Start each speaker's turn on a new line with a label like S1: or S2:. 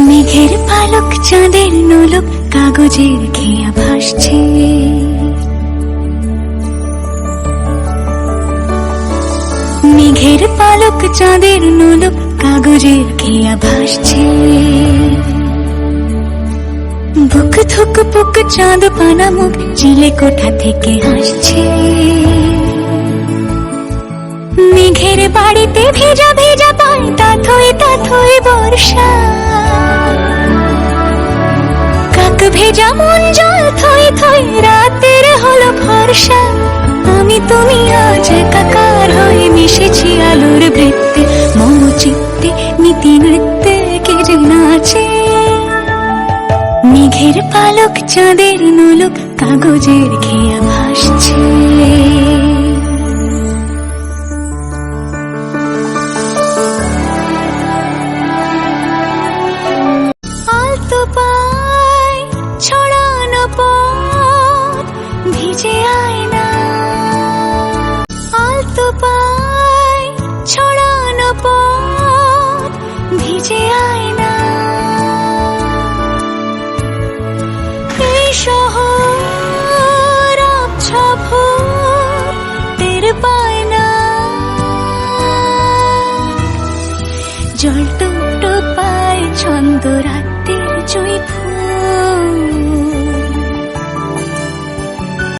S1: মেঘের পালক চাঁদের নোলক কাগজের খেয়া ভাসছে। মেঘের পালক চাঁদের নোলক কাগজের খেয়া ভাসছে। বুক থুক পুক চাঁদ পানা মুখ চিলে কোঠা থেকে হাসছে। মেঘের বাড়িতে ভেজা ভেজা পায় তাথই বর্ষা। কাক ভেজা মন জল থই থই রাতের হলো ভরসা। আমি তুমি আজ একাকার হয়ে মিশেছি আলোর বৃত্তে। মম চিত্তে নীতি নৃত্যে কে যে নাচে। মেঘের পালক চাঁদের নোলক কাগজের খেয়া ভাসছে।